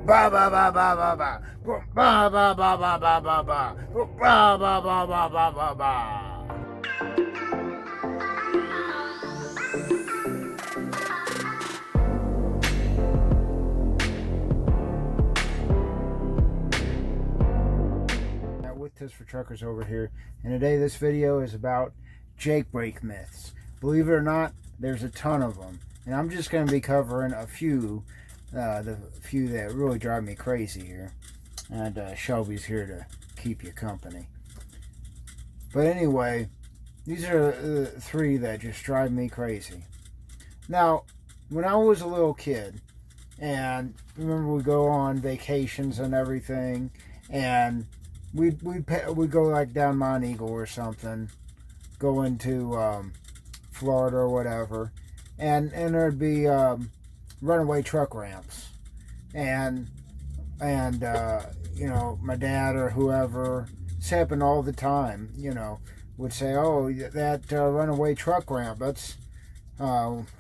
Ba ba ba ba ba ba. Ba ba ba ba ba ba ba. Ba ba ba ba ba ba ba. With Tips for Truckers over here, and today this video is about Jake brake myths. Believe it or not, there's a ton of them, and I'm just going to be covering a few, the few that really drive me crazy here. And Shelby's here to keep you company. But anyway, these are the three that just drive me crazy. Now, when I was a little kid, and remember we go on vacations and everything, and we'd go like down Mount Eagle or something, go into Florida or whatever, and there'd be runaway truck ramps, and you know, my dad or whoever, it's happened all the time, you know, would say, oh, that runaway truck ramp, that's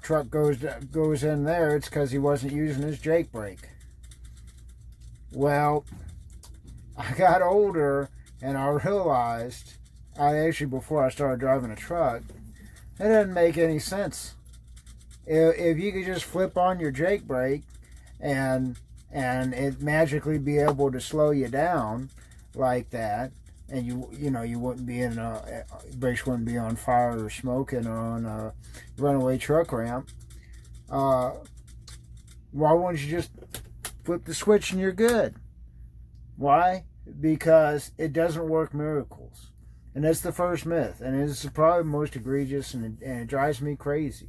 truck goes in there, it's because he wasn't using his Jake brake. Well, I got older and I realized, before I started driving a truck, it doesn't make any sense. If you could just flip on your Jake brake and it magically be able to slow you down like that, and you know you wouldn't be in brakes wouldn't be on fire or smoking on a runaway truck ramp, why wouldn't you just flip the switch and you're good? Why? Because it doesn't work miracles. And that's the first myth. And it's probably the most egregious, and it drives me crazy.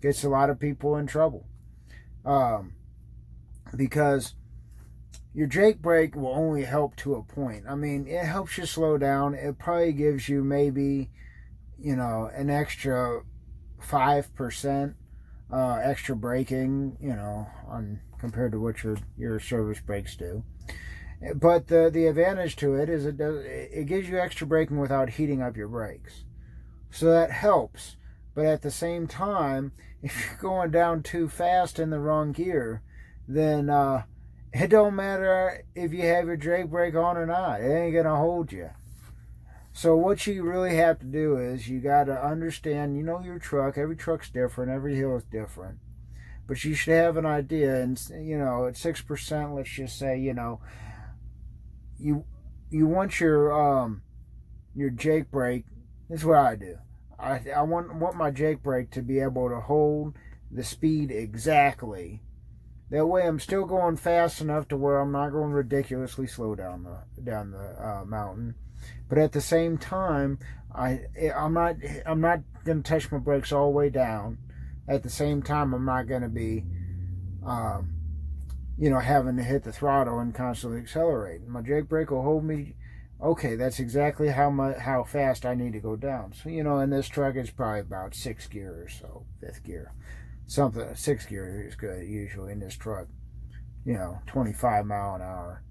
Gets a lot of people in trouble. Because your Jake brake will only help to a point. I mean, it helps you slow down. It probably gives you maybe, you know, an extra 5% extra braking, you know, on compared to what your service brakes do. But the advantage to it is it gives you extra braking without heating up your brakes. So that helps. But at the same time, if you're going down too fast in the wrong gear, then it don't matter if you have your Jake brake on or not. It ain't going to hold you. So what you really have to do is you got to understand, you know, your truck. Every truck's different. Every hill is different. But you should have an idea. And, you know, at 6%, let's just say, you know, you want your Jake brake. This is what I do. I want my Jake brake to be able to hold the speed exactly. That way, I'm still going fast enough to where I'm not going ridiculously slow down the mountain. But at the same time, I'm not going to touch my brakes all the way down. At the same time, I'm not going to be you know, having to hit the throttle and constantly accelerate. My Jake brake will hold me. Okay, that's exactly how fast I need to go down. So, you know, in this truck, it's probably about 6th gear or so, 5th gear. Something, 6th gear is good usually in this truck. You know, 25 mile an hour,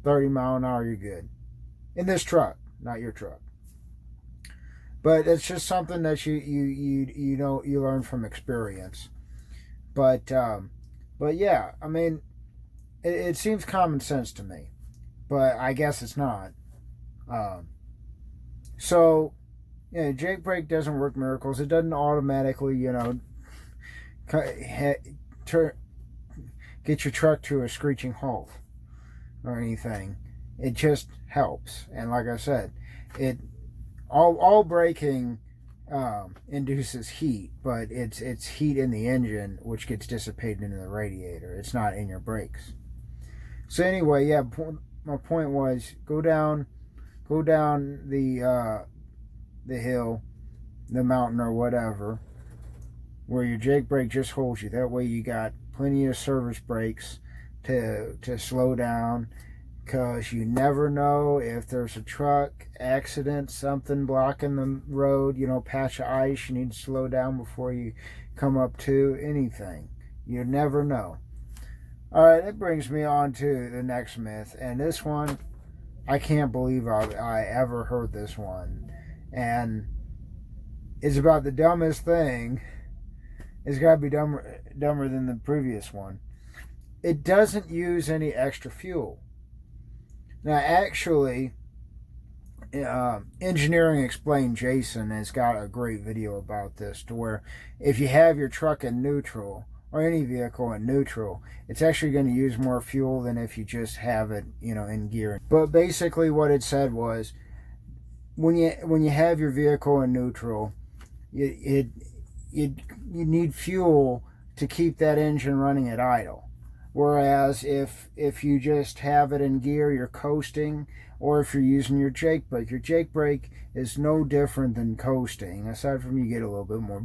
30 mile an hour, you're good. In this truck, not your truck. But it's just something that you know, you learn from experience. But yeah, I mean, it seems common sense to me, but I guess it's not. So, you know, Jake brake doesn't work miracles. It doesn't automatically, you know, get your truck to a screeching halt or anything. It just helps. And like I said, all braking induces heat, but it's heat in the engine which gets dissipated into the radiator. It's not in your brakes. So anyway, yeah, my point was go down the hill, the mountain or whatever, where your Jake brake just holds you. That way you got plenty of service brakes to slow down, because you never know if there's a truck accident, something blocking the road, you know, patch of ice, you need to slow down before you come up to anything. You never know. All right, that brings me on to the next myth, and this one, I can't believe I ever heard this one, and it's about the dumbest thing. It's got to be dumber than the previous one. it doesn't use any extra fuel. Now, actually, Engineering Explained Jason has got a great video about this, to where if you have your truck in neutral, or any vehicle in neutral, it's actually going to use more fuel than if you just have it, in gear. But basically what it said was, when you have your vehicle in neutral, you need fuel to keep that engine running at idle. Whereas if you just have it in gear, you're coasting, or if you're using your Jake brake is no different than coasting, aside from you get a little bit more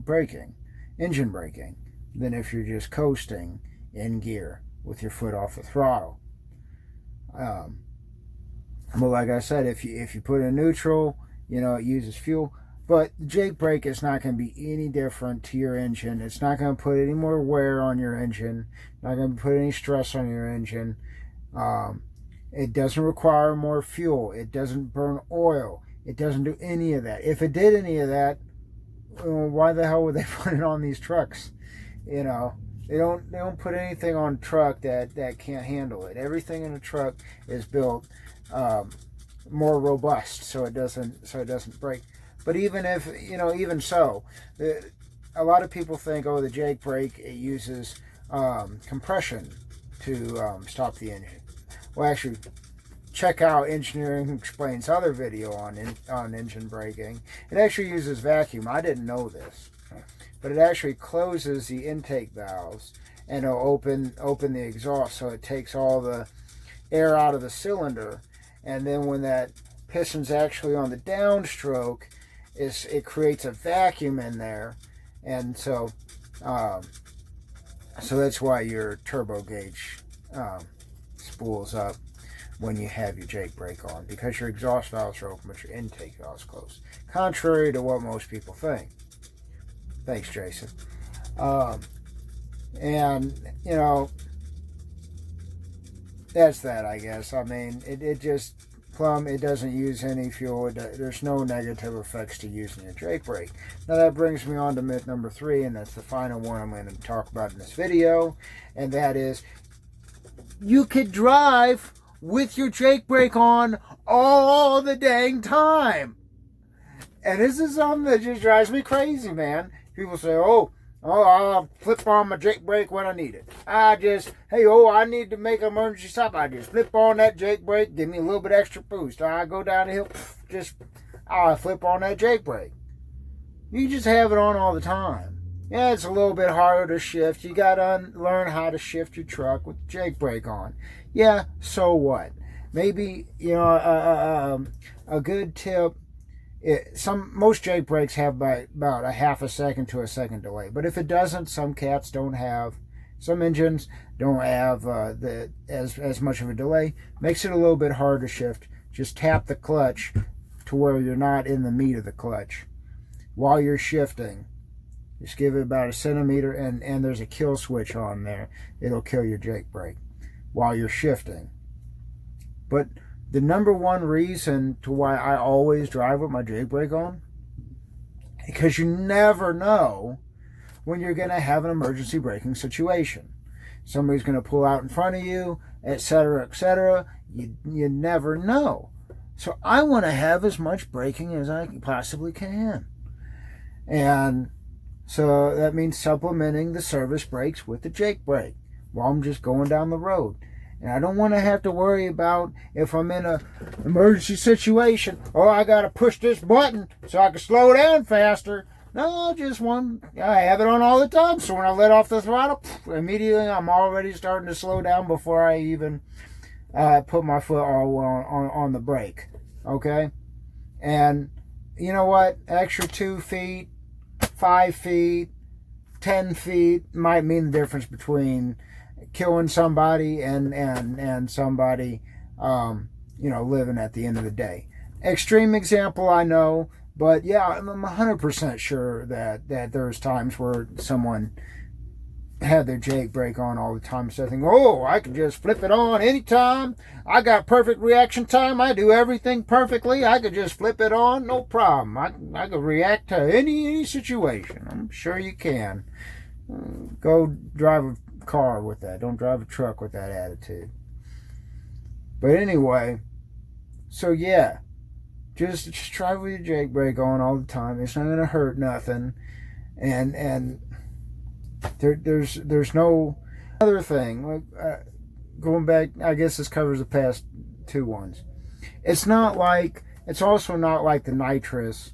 engine braking, than if you're just coasting in gear with your foot off the throttle. But like I said, if you put it in neutral, it uses fuel. But the Jake brake is not going to be any different to your engine. It's not going to put any more wear on your engine. Not going to put any stress on your engine. It doesn't require more fuel. It doesn't burn oil. It doesn't do any of that. If it did any of that, why the hell would they put it on these trucks? They don't put anything on a truck that can't handle it. Everything in a truck is built more robust, so it doesn't break. But even so, a lot of people think, the Jake brake, it uses compression to stop the engine. Well, actually, check out Engineering Explains other video on engine braking. It actually uses vacuum. I didn't know this, but it actually closes the intake valves and it'll open the exhaust, so it takes all the air out of the cylinder. And then when that piston's actually on the downstroke, it creates a vacuum in there, and so that's why your turbo gauge spools up when you have your Jake brake on, because your exhaust valves are open but your intake valves closed, contrary to what most people think. Thanks, Jason. And that's that, I guess. I mean, it just it doesn't use any fuel. There's no negative effects to using a Jake brake. Now that brings me on to myth number 3, and that's the final one I'm going to talk about in this video, and that is, you could drive with your Jake brake on all the dang time. And this is something that just drives me crazy, man. People say, I'll flip on my Jake brake when I need it. I need to make an emergency stop. I just flip on that Jake brake, give me a little bit extra boost. I go down the hill, I flip on that Jake brake. You just have it on all the time. Yeah, it's a little bit harder to shift. You got to learn how to shift your truck with the Jake brake on. Yeah, so what? Maybe, a good tip. Most Jake brakes have about a half a second to a second delay, but if it doesn't, some engines don't have as much of a delay. Makes it a little bit harder to shift. Just tap the clutch to where you're not in the meat of the clutch while you're shifting. Just give it about a centimeter, and there's a kill switch on there. It'll kill your Jake brake while you're shifting. But the number one reason to why I always drive with my Jake brake on, because you never know when you're going to have an emergency braking situation. Somebody's going to pull out in front of you, etc., etc. You never know. So I want to have as much braking as I possibly can. And so that means supplementing the service brakes with the Jake brake while I'm just going down the road. And I don't want to have to worry about, if I'm in an emergency situation, I got to push this button so I can slow down faster. No, I have it on all the time. So when I let off the throttle, immediately I'm already starting to slow down before I even put my foot on the brake. Okay? And you know what? Extra 2 feet, 5 feet, 10 feet might mean the difference between killing somebody and somebody living at the end of the day. Extreme example, I know, but yeah, I'm 100% sure that there's times where someone had their Jake brake on all the time, so I think, I can just flip it on anytime. I got perfect reaction time. I do everything perfectly. I could just flip it on, no problem. I could react to any situation. I'm sure you can. Go drive a car with that. Don't drive a truck with that attitude. But anyway, so yeah, just drive with your Jake brake on all the time. It's not gonna hurt nothing, and there's no other thing. Like going back, I guess this covers the past two ones. It's also not like the nitrous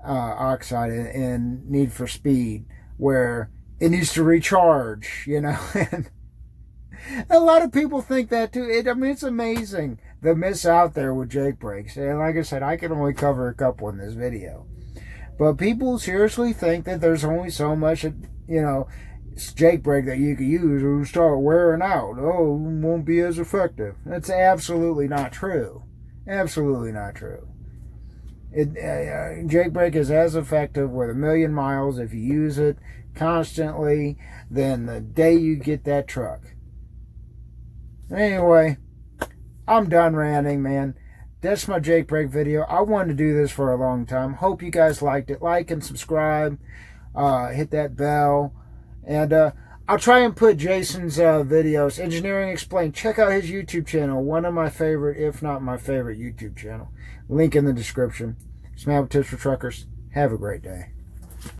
oxide in Need for Speed, where it needs to recharge, and a lot of people think that too. It's amazing the myths out there with Jake brakes. And like I said, I can only cover a couple in this video. But people seriously think that there's only so much, Jake brake that you can use or start wearing out. Oh, it won't be as effective. That's absolutely not true. Absolutely not true. Jake brake is as effective with 1,000,000 miles if you use it constantly than the day you get that truck. Anyway, I'm done ranting, man. That's my Jake brake video. I wanted to do this for a long time. Hope you guys liked it. Like and subscribe. Hit that bell. And I'll try and put Jason's videos, Engineering Explained. Check out his YouTube channel. One of my favorite, if not my favorite YouTube channel. Link in the description. Smell tips for truckers. Have a great day.